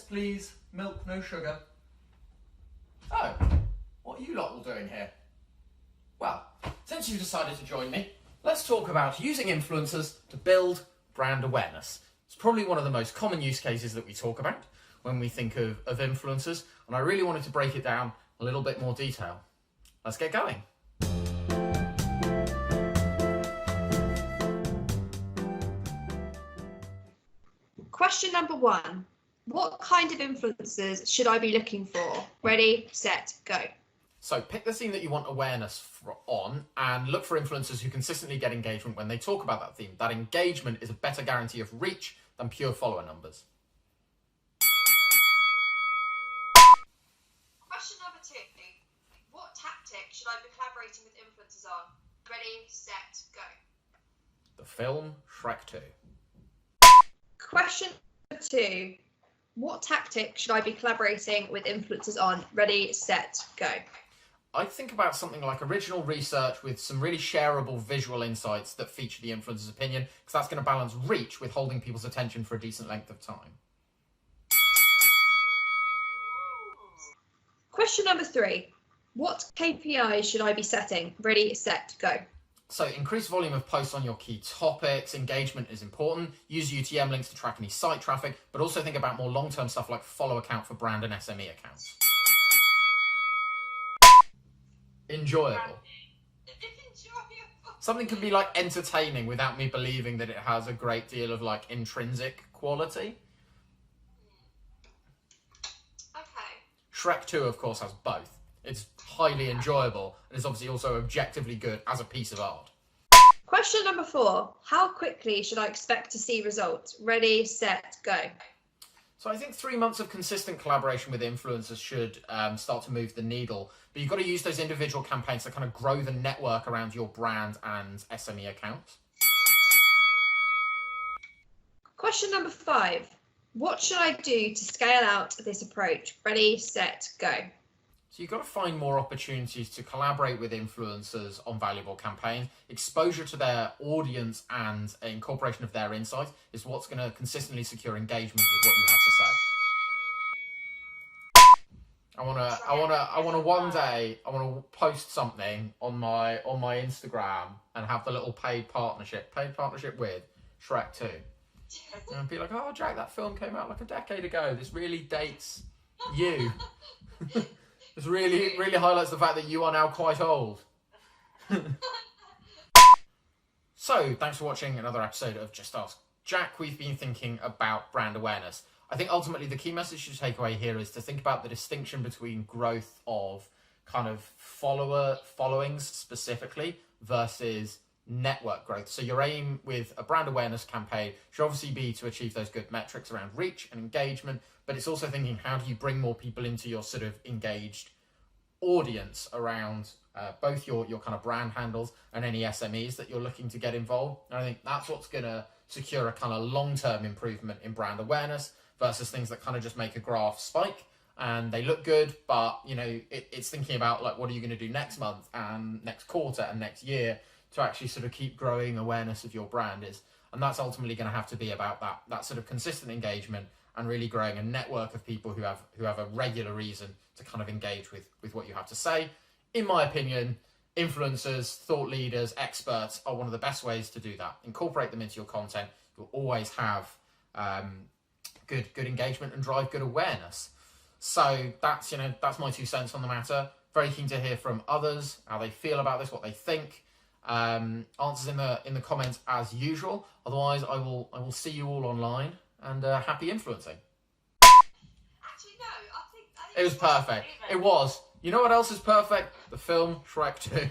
Yes, please. Milk, no sugar. Oh, what are you lot all doing here? Well, since you've decided to join me, let's talk about using influencers to build brand awareness. It's probably one of the most common use cases that we talk about when we think of influencers, and I really wanted to break it down a little bit more detail. Let's get going. Question number 1. What kind of influencers should I be looking for? Ready, set, go. So pick the theme that you want awareness on and look for influencers who consistently get engagement when they talk about that theme. That engagement is a better guarantee of reach than pure follower numbers. Question number 2. What tactic should I be collaborating with influencers on? Ready, set, go. The film Shrek 2. Question number 2. What tactic should I be collaborating with influencers on? Ready, set, go. I think about something like original research with some really shareable visual insights that feature the influencer's opinion, because that's going to balance reach with holding people's attention for a decent length of time. Question number 3. What KPIs should I be setting? Ready, set, go. So increase volume of posts on your key topics. Engagement is important. Use UTM links to track any site traffic, but also think about more long-term stuff like follow account for brand and SME accounts. Enjoyable. Something can be like entertaining without me believing that it has a great deal of like intrinsic quality. Okay. Shrek 2, of course, has both. It's highly enjoyable and is obviously also objectively good as a piece of art. Question number 4. How quickly should I expect to see results? Ready, set, go. So I think 3 months of consistent collaboration with influencers should start to move the needle. But you've got to use those individual campaigns to kind of grow the network around your brand and SME accounts. Question number 5. What should I do to scale out this approach? Ready, set, go. So you've got to find more opportunities to collaborate with influencers on valuable campaigns. Exposure to their audience and incorporation of their insights is what's going to consistently secure engagement with what you have to say. I want to one day post something on my Instagram and have the little paid partnership with Shrek 2. And be like, oh Jack, that film came out like a decade ago. This really dates you. This really highlights the fact that you are now quite old. So, thanks for watching another episode of Just Ask Jack. We've been thinking about brand awareness. I think ultimately the key message to take away here is to think about the distinction between growth of kind of followings specifically versus network growth. So your aim with a brand awareness campaign should obviously be to achieve those good metrics around reach and engagement, but it's also thinking, how do you bring more people into your sort of engaged audience around both your kind of brand handles and any SMEs that you're looking to get involved. And I think that's what's going to secure a kind of long-term improvement in brand awareness versus things that kind of just make a graph spike and they look good, but you know, it's thinking about like, what are you going to do next month and next quarter and next year to actually sort of keep growing awareness of your brand is. And that's ultimately going to have to be about that sort of consistent engagement and really growing a network of people who have a regular reason to kind of engage with what you have to say. In my opinion, influencers, thought leaders, experts are one of the best ways to do that. Incorporate them into your content. You'll always have good engagement and drive good awareness. So that's my 2 cents on the matter. Very keen to hear from others, how they feel about this, what they think. Answers in the comments as usual. Otherwise, I will see you all online, and happy influencing. Actually, no, I think It was perfect. It was. You know what else is perfect? The film Shrek 2.